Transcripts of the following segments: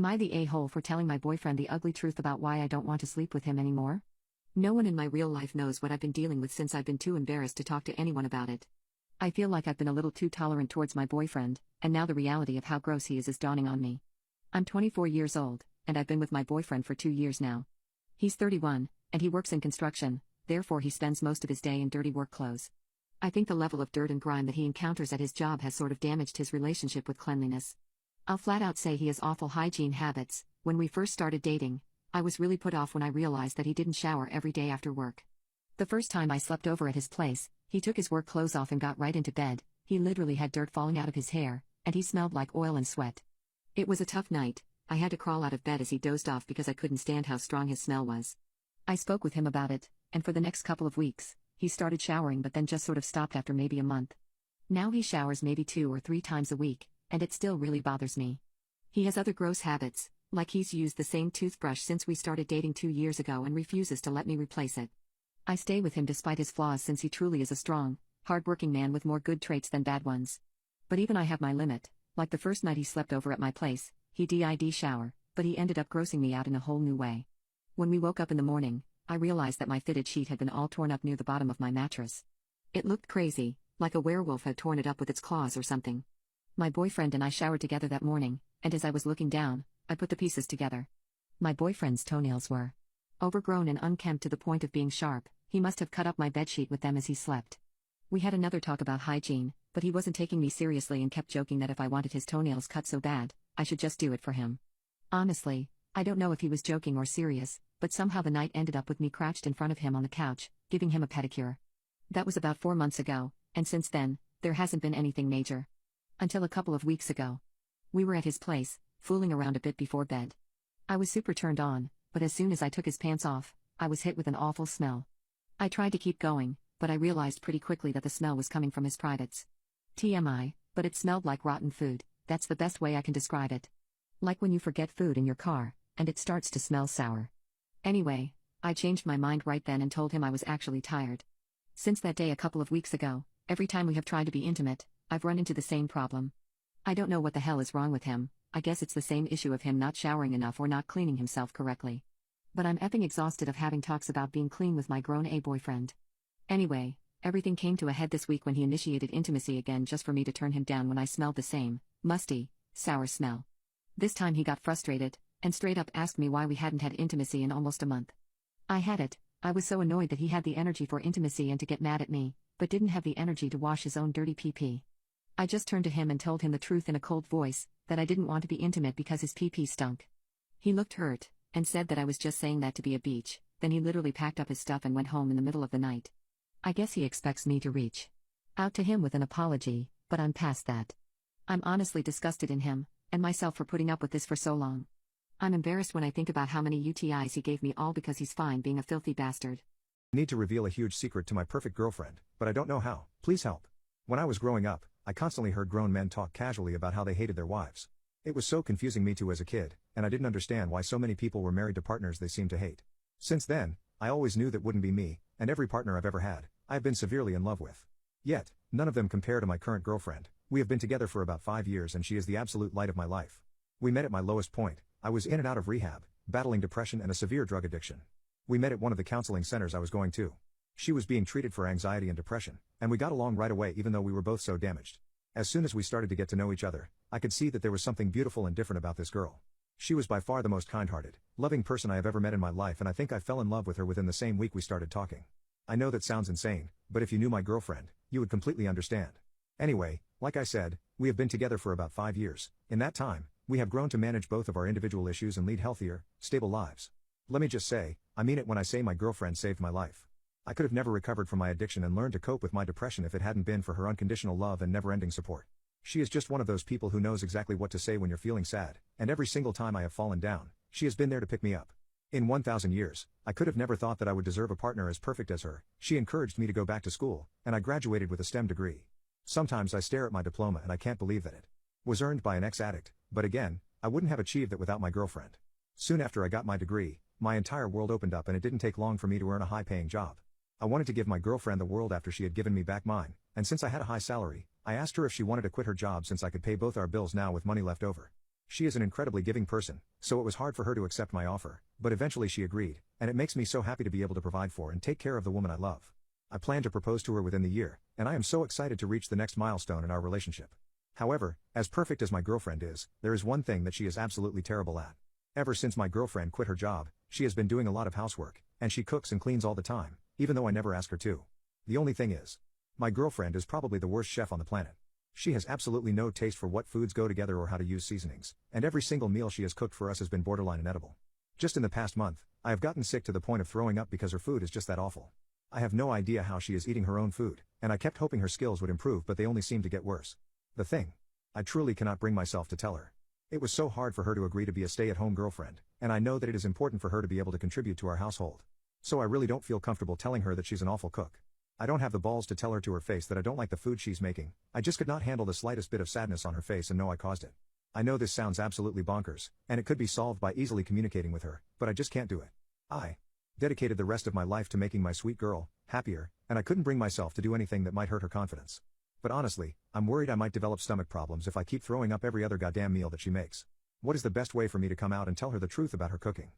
Am I the a-hole for telling my boyfriend the ugly truth about why I don't want to sleep with him anymore? No one in my real life knows what I've been dealing with since I've been too embarrassed to talk to anyone about it. I feel like I've been a little too tolerant towards my boyfriend, and now the reality of how gross he is dawning on me. I'm 24 years old, and I've been with my boyfriend for 2 years now. He's 31, and he works in construction, therefore he spends most of his day in dirty work clothes. I think the level of dirt and grime that he encounters at his job has sort of damaged his relationship with cleanliness. I'll flat out say he has awful hygiene habits. When we first started dating, I was really put off when I realized that he didn't shower every day after work. The first time I slept over at his place, he took his work clothes off and got right into bed. He literally had dirt falling out of his hair, and he smelled like oil and sweat. It was a tough night. I had to crawl out of bed as he dozed off because I couldn't stand how strong his smell was. I spoke with him about it, and for the next couple of weeks, he started showering but then just sort of stopped after maybe a month. Now he showers maybe 2 or 3 times a week, and it still really bothers me. He has other gross habits, like he's used the same toothbrush since we started dating 2 years ago and refuses to let me replace it. I stay with him despite his flaws since he truly is a strong, hard-working man with more good traits than bad ones. But even I have my limit. Like the first night he slept over at my place, he did shower, but he ended up grossing me out in a whole new way. When we woke up in the morning, I realized that my fitted sheet had been all torn up near the bottom of my mattress. It looked crazy, like a werewolf had torn it up with its claws or something. My boyfriend and I showered together that morning, and as I was looking down, I put the pieces together. My boyfriend's toenails were overgrown and unkempt to the point of being sharp. He must have cut up my bedsheet with them as he slept. We had another talk about hygiene, but he wasn't taking me seriously and kept joking that if I wanted his toenails cut so bad, I should just do it for him. Honestly, I don't know if he was joking or serious, but somehow the night ended up with me crouched in front of him on the couch, giving him a pedicure. That was about 4 months ago, and since then, there hasn't been anything major. Until a couple of weeks ago. We were at his place, fooling around a bit before bed. I was super turned on, but as soon as I took his pants off, I was hit with an awful smell. I tried to keep going, but I realized pretty quickly that the smell was coming from his privates. TMI, but it smelled like rotten food. That's the best way I can describe it. Like when you forget food in your car, and it starts to smell sour. Anyway, I changed my mind right then and told him I was actually tired. Since that day a couple of weeks ago, every time we have tried to be intimate, I've run into the same problem. I don't know what the hell is wrong with him. I guess it's the same issue of him not showering enough or not cleaning himself correctly. But I'm effing exhausted of having talks about being clean with my grown-a boyfriend. Anyway, everything came to a head this week when he initiated intimacy again just for me to turn him down when I smelled the same, musty, sour smell. This time he got frustrated, and straight up asked me why we hadn't had intimacy in almost a month. I had it. I was so annoyed that he had the energy for intimacy and to get mad at me, but didn't have the energy to wash his own dirty pee-pee. I just turned to him and told him the truth in a cold voice, that I didn't want to be intimate because his pee-pee stunk. He looked hurt, and said that I was just saying that to be a bitch. Then he literally packed up his stuff and went home in the middle of the night. I guess he expects me to reach out to him with an apology, but I'm past that. I'm honestly disgusted in him, and myself for putting up with this for so long. I'm embarrassed when I think about how many UTIs he gave me all because he's fine being a filthy bastard. I need to reveal a huge secret to my perfect girlfriend, but I don't know how. Please help. When I was growing up, I constantly heard grown men talk casually about how they hated their wives. It was so confusing me too as a kid, and I didn't understand why so many people were married to partners they seemed to hate. Since then, I always knew that wouldn't be me, and every partner I've ever had, I've been severely in love with. Yet, none of them compare to my current girlfriend. We have been together for about 5 years and she is the absolute light of my life. We met at my lowest point. I was in and out of rehab, battling depression and a severe drug addiction. We met at one of the counseling centers I was going to. She was being treated for anxiety and depression, and we got along right away even though we were both so damaged. As soon as we started to get to know each other, I could see that there was something beautiful and different about this girl. She was by far the most kind-hearted, loving person I have ever met in my life, and I think I fell in love with her within the same week we started talking. I know that sounds insane, but if you knew my girlfriend, you would completely understand. Anyway, like I said, we have been together for about 5 years. In that time, we have grown to manage both of our individual issues and lead healthier, stable lives. Let me just say, I mean it when I say my girlfriend saved my life. I could have never recovered from my addiction and learned to cope with my depression if it hadn't been for her unconditional love and never-ending support. She is just one of those people who knows exactly what to say when you're feeling sad, and every single time I have fallen down, she has been there to pick me up. In 1,000 years, I could have never thought that I would deserve a partner as perfect as her. She encouraged me to go back to school, and I graduated with a STEM degree. Sometimes I stare at my diploma and I can't believe that it was earned by an ex-addict, but again, I wouldn't have achieved that without my girlfriend. Soon after I got my degree, my entire world opened up and it didn't take long for me to earn a high-paying job. I wanted to give my girlfriend the world after she had given me back mine, and since I had a high salary, I asked her if she wanted to quit her job since I could pay both our bills now with money left over. She is an incredibly giving person, so it was hard for her to accept my offer, but eventually she agreed, and it makes me so happy to be able to provide for and take care of the woman I love. I plan to propose to her within the year, and I am so excited to reach the next milestone in our relationship. However, as perfect as my girlfriend is, there is one thing that she is absolutely terrible at. Ever since my girlfriend quit her job, she has been doing a lot of housework, and she cooks and cleans all the time, even though I never ask her to. The only thing is, my girlfriend is probably the worst chef on the planet. She has absolutely no taste for what foods go together or how to use seasonings, and every single meal she has cooked for us has been borderline inedible. Just in the past month, I have gotten sick to the point of throwing up because her food is just that awful. I have no idea how she is eating her own food, and I kept hoping her skills would improve, but they only seem to get worse. The thing. I truly cannot bring myself to tell her. It was so hard for her to agree to be a stay-at-home girlfriend, and I know that it is important for her to be able to contribute to our household. So I really don't feel comfortable telling her that she's an awful cook. I don't have the balls to tell her to her face that I don't like the food she's making. I just could not handle the slightest bit of sadness on her face and know I caused it. I know this sounds absolutely bonkers, and it could be solved by easily communicating with her, but I just can't do it. I dedicated the rest of my life to making my sweet girl happier, and I couldn't bring myself to do anything that might hurt her confidence. But honestly, I'm worried I might develop stomach problems if I keep throwing up every other goddamn meal that she makes. What is the best way for me to come out and tell her the truth about her cooking?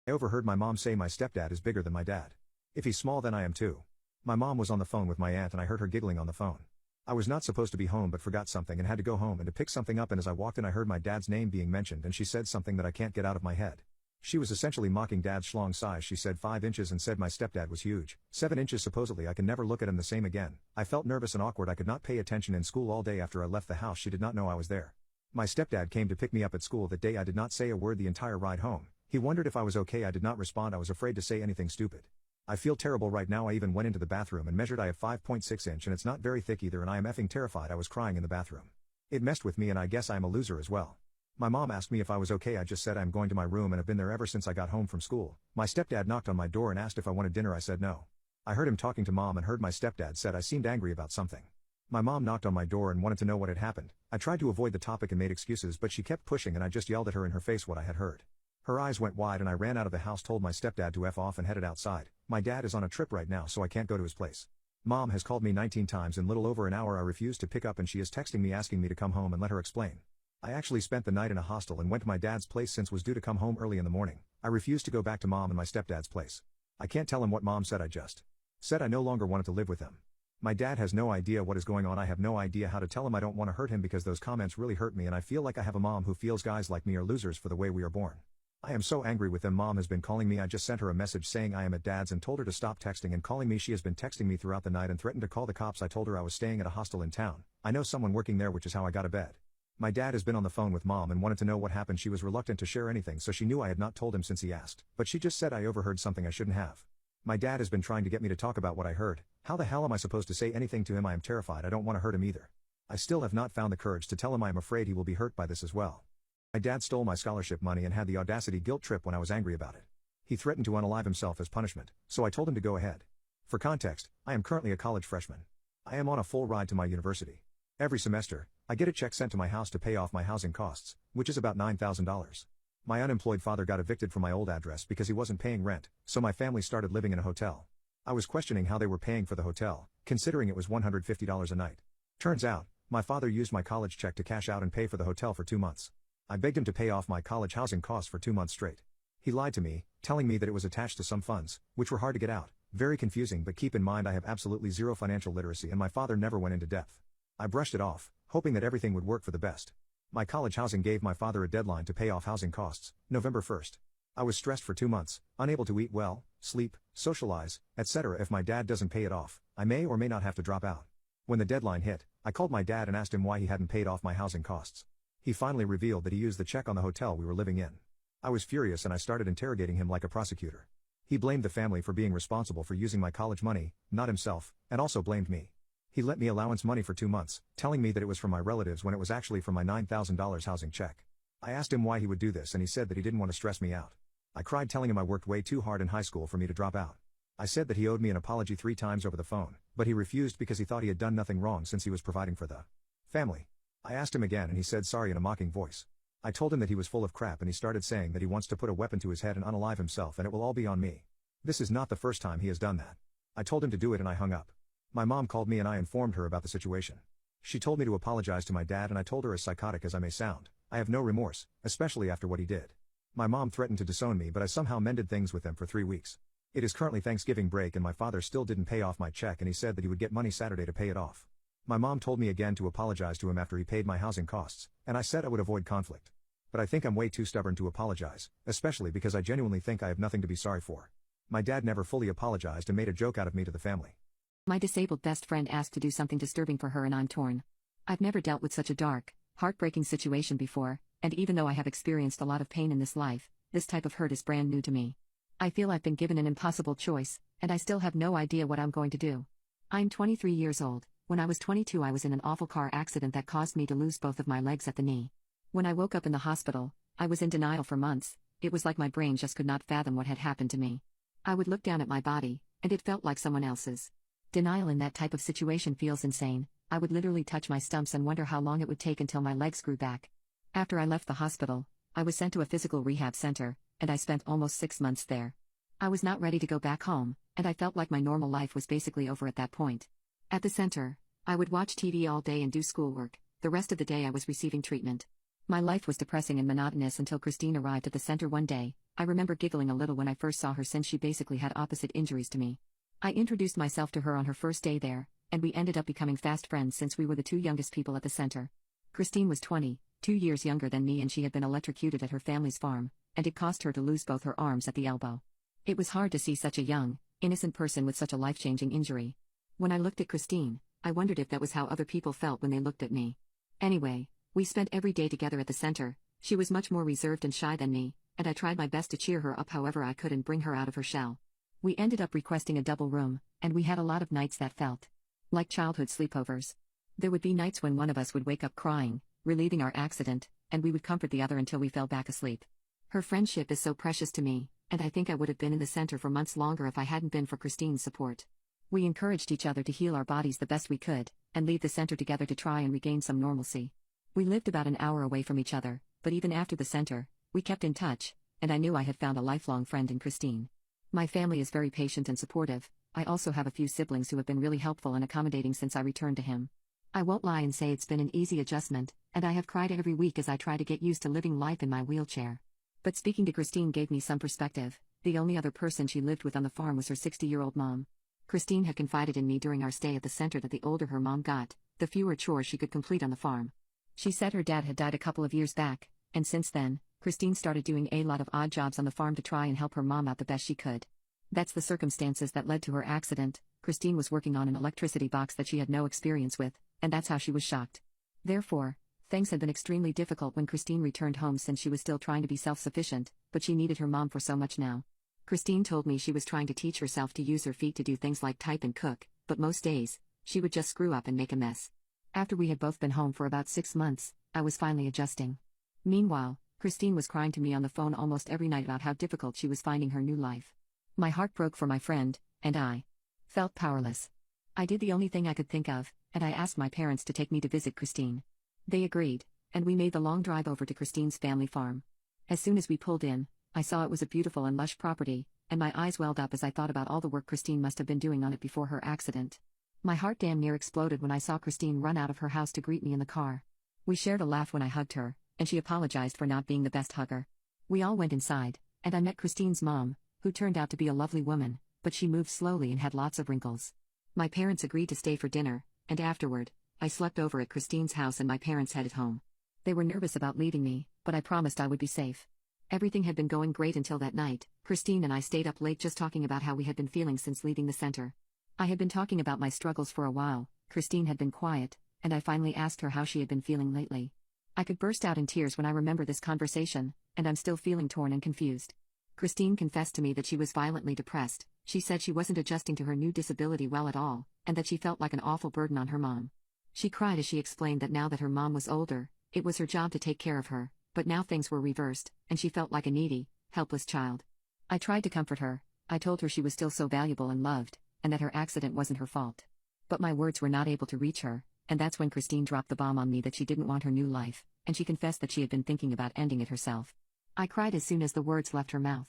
I overheard my mom say my stepdad is bigger than my dad. If he's small, then I am too. My mom was on the phone with my aunt and I heard her giggling on the phone. I was not supposed to be home but forgot something and had to go home and to pick something up, and as I walked in I heard my dad's name being mentioned and she said something that I can't get out of my head. She was essentially mocking dad's schlong size. She said 5 inches and said my stepdad was huge. 7 inches supposedly. I can never look at him the same again. I felt nervous and awkward. I could not pay attention in school all day after I left the house. She did not know I was there. My stepdad came to pick me up at school that day. I did not say a word the entire ride home. He wondered if I was okay. I did not respond. I was afraid to say anything stupid. I feel terrible right now. I even went into the bathroom and measured. I have 5.6 inch and it's not very thick either, and I am effing terrified. I was crying in the bathroom. It messed with me and I guess I am a loser as well. My mom asked me if I was okay. I just said I'm going to my room and have been there ever since I got home from school. My stepdad knocked on my door and asked if I wanted dinner. I said no. I heard him talking to mom and heard my stepdad said I seemed angry about something. My mom knocked on my door and wanted to know what had happened. I tried to avoid the topic and made excuses, but she kept pushing and I just yelled at her in her face what I had heard. Her eyes went wide and I ran out of the house, told my stepdad to F off and headed outside. My dad is on a trip right now so I can't go to his place. Mom has called me 19 times in little over an hour. I refused to pick up and she is texting me asking me to come home and let her explain. I actually spent the night in a hostel and went to my dad's place since was due to come home early in the morning. I refused to go back to mom and my stepdad's place. I can't tell him what mom said. I just said I no longer wanted to live with him. My dad has no idea what is going on. I have no idea how to tell him I don't want to hurt him because those comments really hurt me and I feel like I have a mom who feels guys like me are losers for the way we are born. I am so angry with them. Mom has been calling me. I just sent her a message saying I am at dad's and told her to stop texting and calling me. She has been texting me throughout the night and threatened to call the cops. I told her I was staying at a hostel in town. I know someone working there, which is how I got to bed. My dad has been on the phone with mom and wanted to know what happened. She was reluctant to share anything so she knew I had not told him since he asked, but she just said I overheard something I shouldn't have. My dad has been trying to get me to talk about what I heard. How the hell am I supposed to say anything to him? I am terrified. I don't want to hurt him either. I still have not found the courage to tell him I am afraid he will be hurt by this as well. My dad stole my scholarship money and had the audacity guilt trip when I was angry about it. He threatened to unalive himself as punishment, so I told him to go ahead. For context, I am currently a college freshman. I am on a full ride to my university. Every semester, I get a check sent to my house to pay off my housing costs, which is about $9,000. My unemployed father got evicted from my old address because he wasn't paying rent, so my family started living in a hotel. I was questioning how they were paying for the hotel, considering it was $150 a night. Turns out, my father used my college check to cash out and pay for the hotel for 2 months. I begged him to pay off my college housing costs for 2 months straight. He lied to me, telling me that it was attached to some funds, which were hard to get out. Very confusing, but keep in mind I have absolutely zero financial literacy and my father never went into depth. I brushed it off, hoping that everything would work for the best. My college housing gave my father a deadline to pay off housing costs, November 1st. I was stressed for 2 months, unable to eat well, sleep, socialize, etc. If my dad doesn't pay it off, I may or may not have to drop out. When the deadline hit, I called my dad and asked him why he hadn't paid off my housing costs. He finally revealed that he used the check on the hotel we were living in. I was furious and I started interrogating him like a prosecutor. He blamed the family for being responsible for using my college money, not himself, and also blamed me. He lent me allowance money for 2 months, telling me that it was from my relatives when it was actually from my $9,000 housing check. I asked him why he would do this and he said that he didn't want to stress me out. I cried telling him I worked way too hard in high school for me to drop out. I said that he owed me an apology 3 times over the phone, but he refused because he thought he had done nothing wrong since he was providing for the family. I asked him again and he said sorry in a mocking voice. I told him that he was full of crap and he started saying that he wants to put a weapon to his head and unalive himself and it will all be on me. This is not the first time he has done that. I told him to do it and I hung up. My mom called me and I informed her about the situation. She told me to apologize to my dad and I told her, as psychotic as I may sound, I have no remorse, especially after what he did. My mom threatened to disown me, but I somehow mended things with them for 3 weeks. It is currently Thanksgiving break and my father still didn't pay off my check, and he said that he would get money Saturday to pay it off. My mom told me again to apologize to him after he paid my housing costs, and I said I would avoid conflict. But I think I'm way too stubborn to apologize, especially because I genuinely think I have nothing to be sorry for. My dad never fully apologized and made a joke out of me to the family. My disabled best friend asked to do something disturbing for her and I'm torn. I've never dealt with such a dark, heartbreaking situation before, and even though I have experienced a lot of pain in this life, this type of hurt is brand new to me. I feel I've been given an impossible choice, and I still have no idea what I'm going to do. I'm 23 years old. When I was 22, I was in an awful car accident that caused me to lose both of my legs at the knee. When I woke up in the hospital, I was in denial for months. It was like my brain just could not fathom what had happened to me. I would look down at my body, and it felt like someone else's. Denial in that type of situation feels insane. I would literally touch my stumps and wonder how long it would take until my legs grew back. After I left the hospital, I was sent to a physical rehab center, and I spent almost 6 months there. I was not ready to go back home, and I felt like my normal life was basically over at that point. At the center, I would watch TV all day and do schoolwork. The rest of the day I was receiving treatment. My life was depressing and monotonous until Christine arrived at the center one day. I remember giggling a little when I first saw her since she basically had opposite injuries to me. I introduced myself to her on her first day there, and we ended up becoming fast friends since we were the 2 youngest people at the center. Christine was 2 years younger than me, and she had been electrocuted at her family's farm, and it caused her to lose both her arms at the elbow. It was hard to see such a young, innocent person with such a life-changing injury. When I looked at Christine, I wondered if that was how other people felt when they looked at me. Anyway, we spent every day together at the center. She was much more reserved and shy than me, and I tried my best to cheer her up however I could and bring her out of her shell. We ended up requesting a double room, and we had a lot of nights that felt like childhood sleepovers. There would be nights when one of us would wake up crying, relieving our accident, and we would comfort the other until we fell back asleep. Her friendship is so precious to me, and I think I would have been in the center for months longer if I hadn't been for Christine's support. We encouraged each other to heal our bodies the best we could, and leave the center together to try and regain some normalcy. We lived about an hour away from each other, but even after the center, we kept in touch, and I knew I had found a lifelong friend in Christine. My family is very patient and supportive. I also have a few siblings who have been really helpful and accommodating since I returned to him. I won't lie and say it's been an easy adjustment, and I have cried every week as I try to get used to living life in my wheelchair. But speaking to Christine gave me some perspective. The only other person she lived with on the farm was her 60-year-old mom. Christine had confided in me during our stay at the center that the older her mom got, the fewer chores she could complete on the farm. She said her dad had died a couple of years back, and since then, Christine started doing a lot of odd jobs on the farm to try and help her mom out the best she could. That's the circumstances that led to her accident. Christine was working on an electricity box that she had no experience with, and that's how she was shocked. Therefore, things had been extremely difficult when Christine returned home since she was still trying to be self-sufficient, but she needed her mom for so much now. Christine told me she was trying to teach herself to use her feet to do things like type and cook, but most days, she would just screw up and make a mess. After we had both been home for about 6 months, I was finally adjusting. Meanwhile, Christine was crying to me on the phone almost every night about how difficult she was finding her new life. My heart broke for my friend, and I felt powerless. I did the only thing I could think of, and I asked my parents to take me to visit Christine. They agreed, and we made the long drive over to Christine's family farm. As soon as we pulled in, I saw it was a beautiful and lush property, and my eyes welled up as I thought about all the work Christine must have been doing on it before her accident. My heart damn near exploded when I saw Christine run out of her house to greet me in the car. We shared a laugh when I hugged her, and she apologized for not being the best hugger. We all went inside, and I met Christine's mom, who turned out to be a lovely woman, but she moved slowly and had lots of wrinkles. My parents agreed to stay for dinner, and afterward, I slept over at Christine's house and my parents headed home. They were nervous about leaving me, but I promised I would be safe. Everything had been going great until that night. Christine and I stayed up late just talking about how we had been feeling since leaving the center. I had been talking about my struggles for a while. Christine had been quiet, and I finally asked her how she had been feeling lately. I could burst out in tears when I remember this conversation, and I'm still feeling torn and confused. Christine confessed to me that she was violently depressed. She said she wasn't adjusting to her new disability well at all, and that she felt like an awful burden on her mom. She cried as she explained that now that her mom was older, it was her job to take care of her, but now things were reversed, and she felt like a needy, helpless child. I tried to comfort her. I told her she was still so valuable and loved, and that her accident wasn't her fault. But my words were not able to reach her, and that's when Christine dropped the bomb on me that she didn't want her new life, and she confessed that she had been thinking about ending it herself. I cried as soon as the words left her mouth.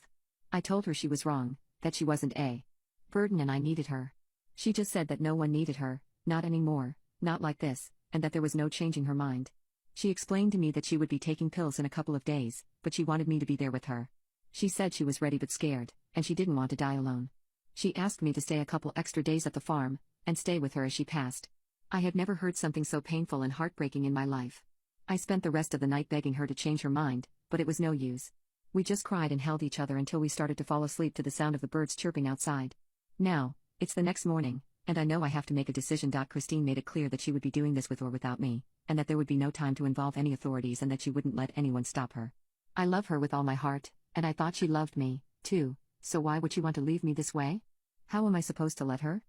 I told her she was wrong, that she wasn't a burden and I needed her. She just said that no one needed her, not anymore, not like this, and that there was no changing her mind. She explained to me that she would be taking pills in a couple of days, but she wanted me to be there with her. She said she was ready but scared, and she didn't want to die alone. She asked me to stay a couple extra days at the farm, and stay with her as she passed. I had never heard something so painful and heartbreaking in my life. I spent the rest of the night begging her to change her mind, but it was no use. We just cried and held each other until we started to fall asleep to the sound of the birds chirping outside. Now, it's the next morning, and I know I have to make a decision. Christine made it clear that she would be doing this with or without me, and that there would be no time to involve any authorities and that she wouldn't let anyone stop her. I love her with all my heart, and I thought she loved me, too, so why would she want to leave me this way? How am I supposed to let her?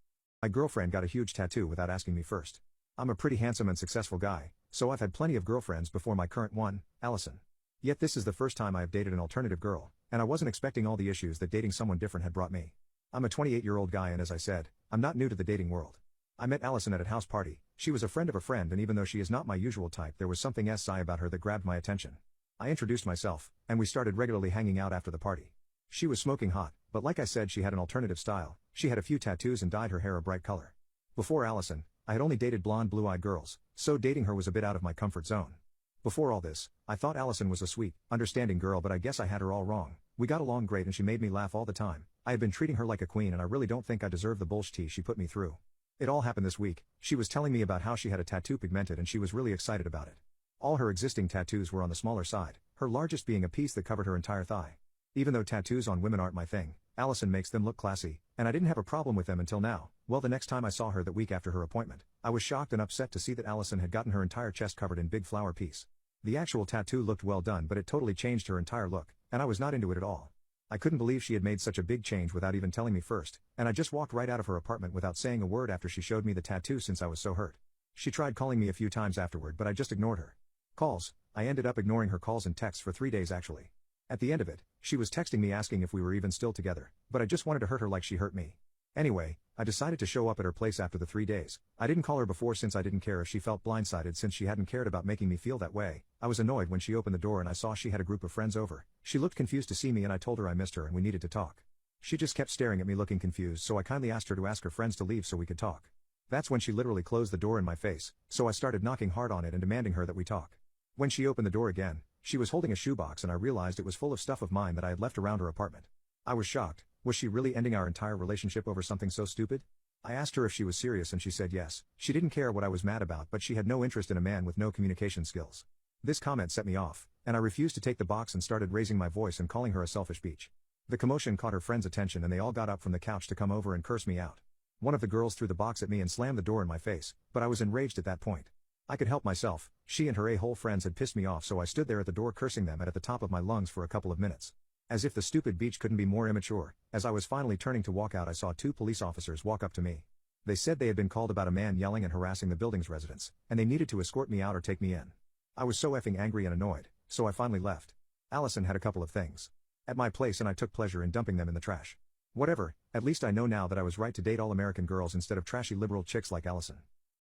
My girlfriend got a huge tattoo without asking me first. I'm a pretty handsome and successful guy, so I've had plenty of girlfriends before my current one, Allison. Yet this is the first time I have dated an alternative girl, and I wasn't expecting all the issues that dating someone different had brought me. I'm a 28-year-old guy and as I said, I'm not new to the dating world. I met Allison at a house party. She was a friend of a friend and even though she is not my usual type there was something SI about her that grabbed my attention. I introduced myself, and we started regularly hanging out after the party. She was smoking hot, but like I said she had an alternative style. She had a few tattoos and dyed her hair a bright color. Before Allison, I had only dated blonde blue-eyed girls, so dating her was a bit out of my comfort zone. Before all this, I thought Allison was a sweet, understanding girl but I guess I had her all wrong. We got along great and she made me laugh all the time. I had been treating her like a queen and I really don't think I deserve the bullshit she put me through. It all happened this week. She was telling me about how she had a tattoo pigmented and she was really excited about it. All her existing tattoos were on the smaller side, her largest being a piece that covered her entire thigh. Even though tattoos on women aren't my thing, Allison makes them look classy, and I didn't have a problem with them until now. Well, the next time I saw her that week after her appointment, I was shocked and upset to see that Allison had gotten her entire chest covered in big flower piece. The actual tattoo looked well done but it totally changed her entire look, and I was not into it at all. I couldn't believe she had made such a big change without even telling me first, and I just walked right out of her apartment without saying a word after she showed me the tattoo since I was so hurt. She tried calling me a few times afterward but I just ignored her calls. I ended up ignoring her calls and texts for 3 days actually. At the end of it, she was texting me asking if we were even still together, but I just wanted to hurt her like she hurt me. Anyway, I decided to show up at her place after the 3 days. I didn't call her before since I didn't care if she felt blindsided since she hadn't cared about making me feel that way. I was annoyed when she opened the door and I saw she had a group of friends over. She looked confused to see me and I told her I missed her and we needed to talk. She just kept staring at me looking confused so I kindly asked her to ask her friends to leave so we could talk. That's when she literally closed the door in my face, so I started knocking hard on it and demanding her that we talk. When she opened the door again, she was holding a shoebox and I realized it was full of stuff of mine that I had left around her apartment. I was shocked. Was she really ending our entire relationship over something so stupid? I asked her if she was serious and she said yes. She didn't care what I was mad about but she had no interest in a man with no communication skills. This comment set me off, and I refused to take the box and started raising my voice and calling her a selfish bitch. The commotion caught her friends' attention and they all got up from the couch to come over and curse me out. One of the girls threw the box at me and slammed the door in my face, but I was enraged at that point. I could help myself. She and her a-hole friends had pissed me off so I stood there at the door cursing them at the top of my lungs for a couple of minutes. As if the stupid beach couldn't be more immature, as I was finally turning to walk out I saw 2 police officers walk up to me. They said they had been called about a man yelling and harassing the building's residents, and they needed to escort me out or take me in. I was so effing angry and annoyed, so I finally left. Allison had a couple of things at my place and I took pleasure in dumping them in the trash. Whatever, at least I know now that I was right to date all American girls instead of trashy liberal chicks like Allison.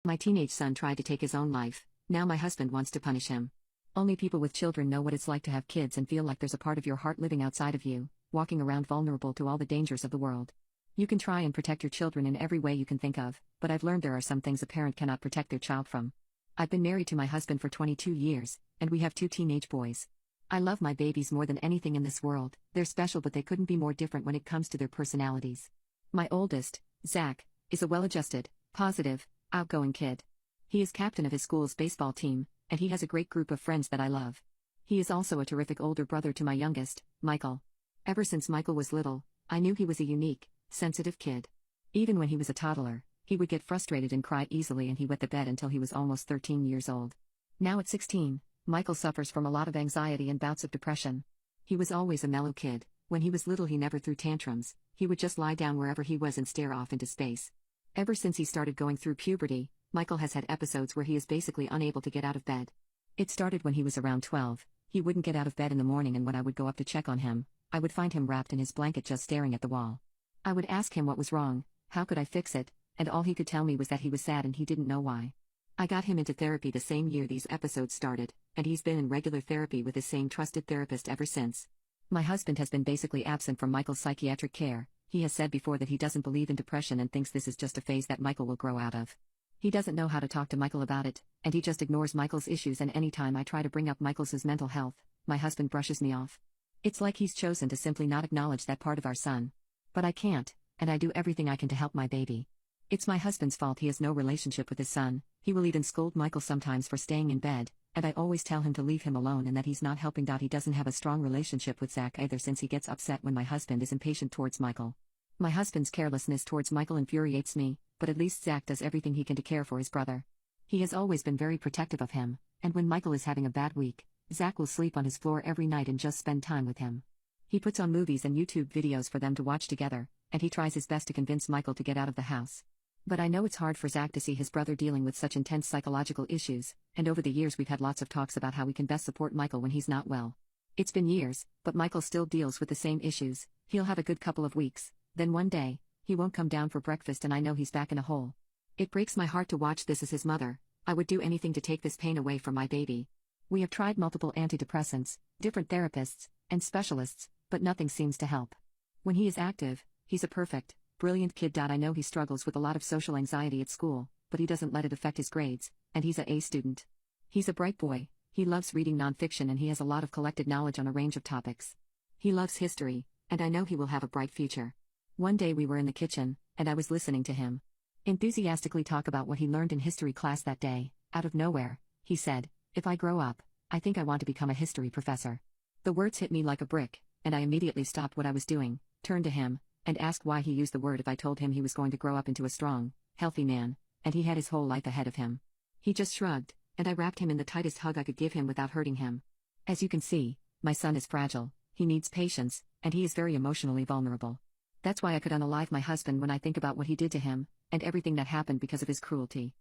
My teenage son tried to take his own life. Now my husband wants to punish him. Only people with children know what it's like to have kids and feel like there's a part of your heart living outside of you, walking around vulnerable to all the dangers of the world. You can try and protect your children in every way you can think of, but I've learned there are some things a parent cannot protect their child from. I've been married to my husband for 22 years, and we have 2 teenage boys. I love my babies more than anything in this world. They're special but they couldn't be more different when it comes to their personalities. My oldest, Zach, is a well-adjusted, positive, outgoing kid. He is captain of his school's baseball team, and he has a great group of friends that I love. He is also a terrific older brother to my youngest, Michael. Ever since Michael was little, I knew he was a unique, sensitive kid. Even when he was a toddler, he would get frustrated and cry easily and he wet the bed until he was almost 13 years old. Now at 16, Michael suffers from a lot of anxiety and bouts of depression. He was always a mellow kid. When he was little he never threw tantrums, he would just lie down wherever he was and stare off into space. Ever since he started going through puberty, Michael has had episodes where he is basically unable to get out of bed. It started when he was around 12. He wouldn't get out of bed in the morning and when I would go up to check on him, I would find him wrapped in his blanket just staring at the wall. I would ask him what was wrong, how could I fix it, and all he could tell me was that he was sad and he didn't know why. I got him into therapy the same year these episodes started, and he's been in regular therapy with his same trusted therapist ever since. My husband has been basically absent from Michael's psychiatric care. He has said before that he doesn't believe in depression and thinks this is just a phase that Michael will grow out of. He doesn't know how to talk to Michael about it, and he just ignores Michael's issues, and anytime I try to bring up Michael's mental health, my husband brushes me off. It's like he's chosen to simply not acknowledge that part of our son. But I can't, and I do everything I can to help my baby. It's my husband's fault he has no relationship with his son. He will even scold Michael sometimes for staying in bed, and I always tell him to leave him alone and that he's not helping. He doesn't have a strong relationship with Zach either, since he gets upset when my husband is impatient towards Michael. My husband's carelessness towards Michael infuriates me, but at least Zach does everything he can to care for his brother. He has always been very protective of him, and when Michael is having a bad week, Zach will sleep on his floor every night and just spend time with him. He puts on movies and YouTube videos for them to watch together, and he tries his best to convince Michael to get out of the house. But I know it's hard for Zach to see his brother dealing with such intense psychological issues, and over the years we've had lots of talks about how we can best support Michael when he's not well. It's been years, but Michael still deals with the same issues. He'll have a good couple of weeks, then one day, he won't come down for breakfast and I know he's back in a hole. It breaks my heart to watch this as his mother. I would do anything to take this pain away from my baby. We have tried multiple antidepressants, different therapists, and specialists, but nothing seems to help. When he is active, he's a perfect, brilliant kid. I know he struggles with a lot of social anxiety at school, but he doesn't let it affect his grades, and he's a A student. He's a bright boy, he loves reading nonfiction, and he has a lot of collected knowledge on a range of topics. He loves history, and I know he will have a bright future. One day we were in the kitchen, and I was listening to him enthusiastically talk about what he learned in history class that day. Out of nowhere, he said, "If I grow up, I think I want to become a history professor." The words hit me like a brick, and I immediately stopped what I was doing, turned to him, and asked why he used the word if I told him he was going to grow up into a strong, healthy man, and he had his whole life ahead of him. He just shrugged, and I wrapped him in the tightest hug I could give him without hurting him. As you can see, my son is fragile, he needs patience, and he is very emotionally vulnerable. That's why I could unalive my husband when I think about what he did to him, and everything that happened because of his cruelty.